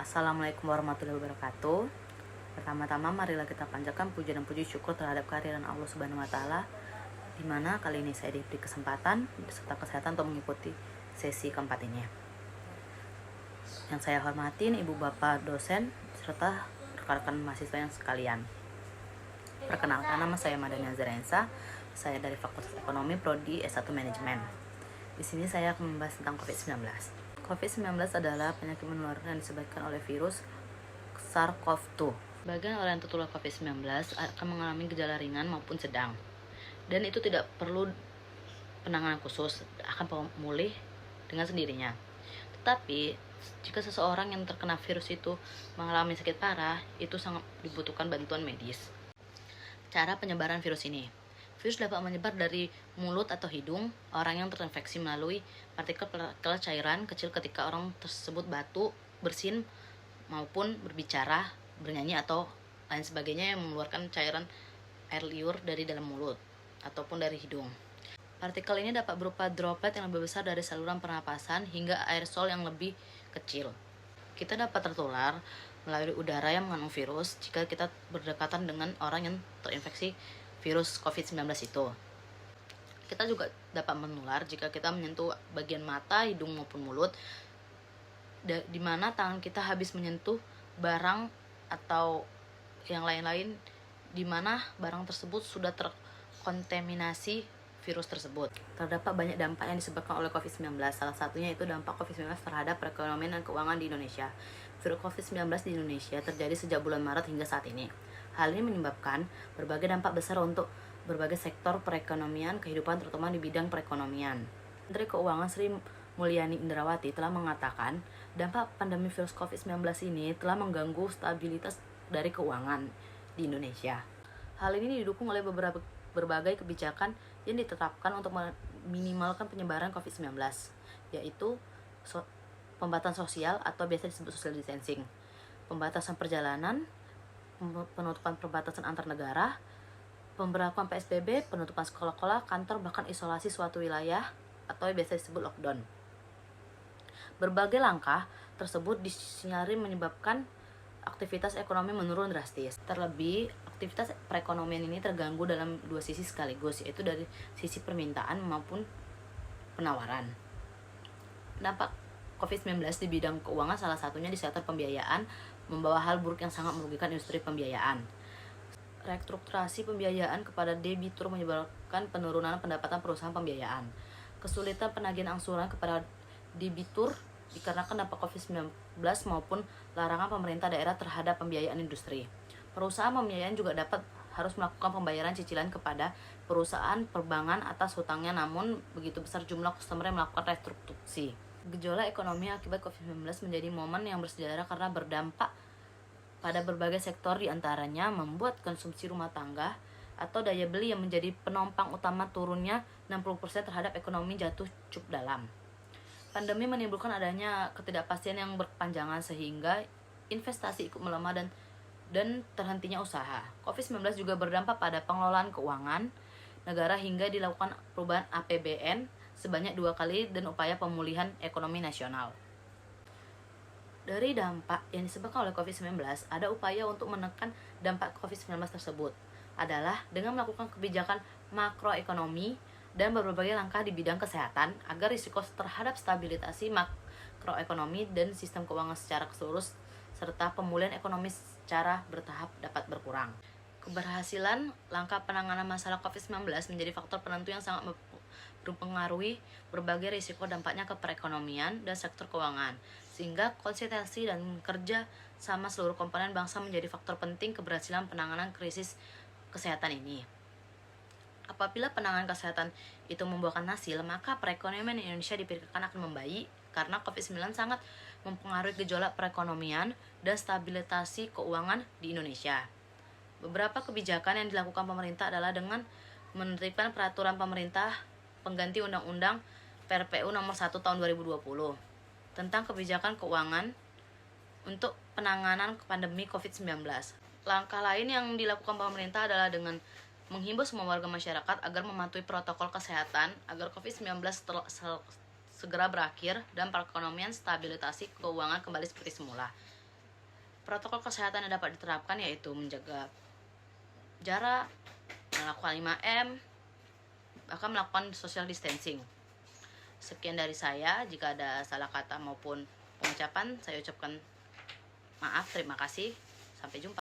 Assalamualaikum warahmatullahi wabarakatuh. Pertama-tama marilah kita panjatkan puji dan puji syukur terhadap kehadiran Allah Subhanahu wa taala, di mana kali ini saya diberi kesempatan serta kesehatan untuk mengikuti sesi keempat ini. Yang saya hormatin Ibu Bapak dosen serta rekan-rekan mahasiswa yang sekalian. Perkenalkan, nama saya Madani Azarensa. Saya dari Fakultas Ekonomi Prodi S1 Manajemen. Di sini saya akan membahas tentang COVID-19. COVID-19 adalah penyakit menular yang disebabkan oleh virus SARS-CoV-2. Bagian orang yang tertular COVID-19 akan mengalami gejala ringan maupun sedang, dan itu tidak perlu penanganan khusus, akan pulih dengan sendirinya. Tetapi jika seseorang yang terkena virus itu mengalami sakit parah, itu sangat dibutuhkan bantuan medis. Cara penyebaran virus ini: virus dapat menyebar dari mulut atau hidung orang yang terinfeksi melalui partikel cairan kecil ketika orang tersebut batuk, bersin, maupun berbicara, bernyanyi, atau lain sebagainya yang mengeluarkan cairan air liur dari dalam mulut ataupun dari hidung. Partikel ini dapat berupa droplet yang lebih besar dari saluran pernapasan hingga aerosol yang lebih kecil. Kita dapat tertular melalui udara yang mengandung virus jika kita berdekatan dengan orang yang terinfeksi virus COVID-19 itu. Kita juga dapat menular jika kita menyentuh bagian mata, hidung maupun mulut, di mana tangan kita habis menyentuh barang atau yang lain-lain di mana barang tersebut sudah terkontaminasi virus tersebut. Terdapat banyak dampak yang disebabkan oleh COVID-19. Salah satunya itu dampak COVID-19 terhadap perekonomian dan keuangan di Indonesia. Virus COVID-19 di Indonesia terjadi sejak bulan Maret hingga saat ini. Hal ini menyebabkan berbagai dampak besar untuk berbagai sektor perekonomian kehidupan, terutama di bidang perekonomian. Menteri Keuangan Sri Mulyani Indrawati telah mengatakan dampak pandemi virus COVID-19 ini telah mengganggu stabilitas dari keuangan di Indonesia. Hal ini didukung oleh berbagai kebijakan yang ditetapkan untuk meminimalkan penyebaran COVID-19, yaitu pembatasan sosial atau biasa disebut social distancing, pembatasan perjalanan, penutupan perbatasan antar negara, pemberlakuan PSBB, penutupan sekolah-sekolah, kantor, bahkan isolasi suatu wilayah atau biasa disebut lockdown. Berbagai langkah tersebut disinyalir menyebabkan aktivitas ekonomi menurun drastis. Terlebih, aktivitas perekonomian ini terganggu dalam dua sisi sekaligus, yaitu dari sisi permintaan maupun penawaran. Dampak COVID-19 di bidang keuangan salah satunya di sektor pembiayaan membawa hal buruk yang sangat merugikan industri pembiayaan. Restrukturasi pembiayaan kepada debitur menyebabkan penurunan pendapatan perusahaan pembiayaan. Kesulitan penagihan angsuran kepada debitur dikarenakan dampak COVID-19 maupun larangan pemerintah daerah terhadap pembiayaan industri. Perusahaan pembiayaan juga harus melakukan pembayaran cicilan kepada perusahaan perbankan atas hutangnya, namun begitu besar jumlah customer yang melakukan restrukturasi. Gejolak ekonomi akibat COVID-19 menjadi momen yang bersejarah karena berdampak pada berbagai sektor, diantaranya membuat konsumsi rumah tangga atau daya beli yang menjadi penopang utama turunnya 60% terhadap ekonomi jatuh cukup dalam. Pandemi menimbulkan adanya ketidakpastian yang berkepanjangan sehingga investasi ikut melemah dan terhentinya usaha. COVID-19 juga berdampak pada pengelolaan keuangan negara hingga dilakukan perubahan APBN sebanyak 2 kali dan upaya pemulihan ekonomi nasional. Dari dampak yang disebabkan oleh COVID-19, ada upaya untuk menekan dampak COVID-19 tersebut adalah dengan melakukan kebijakan makroekonomi dan berbagai langkah di bidang kesehatan agar risiko terhadap stabilisasi makroekonomi dan sistem keuangan secara keseluruhan serta pemulihan ekonomi secara bertahap dapat berkurang. Keberhasilan langkah penanganan masalah COVID-19 menjadi faktor penentu yang sangat mempengaruhi berbagai risiko dampaknya ke perekonomian dan sektor keuangan, sehingga konsentrasi dan kerja sama seluruh komponen bangsa menjadi faktor penting keberhasilan penanganan krisis kesehatan ini. Apabila penanganan kesehatan itu membuahkan hasil, maka perekonomian Indonesia diperkirakan akan membaik karena COVID-19 sangat mempengaruhi gejolak perekonomian dan stabilitas keuangan di Indonesia. Beberapa kebijakan yang dilakukan pemerintah adalah dengan menertibkan peraturan pemerintah pengganti Undang-Undang PRPU Nomor 1 Tahun 2020 tentang kebijakan keuangan untuk penanganan pandemi COVID-19. Langkah lain yang dilakukan pemerintah adalah dengan menghimbau semua warga masyarakat agar mematuhi protokol kesehatan agar COVID-19 segera berakhir dan perekonomian stabilisasi keuangan kembali seperti semula. Protokol kesehatan yang dapat diterapkan yaitu menjaga jarak, melakukan 5M, bahkan melakukan social distancing. Sekian dari saya. Jika ada salah kata maupun pengucapan, saya ucapkan maaf. Terima kasih. Sampai jumpa.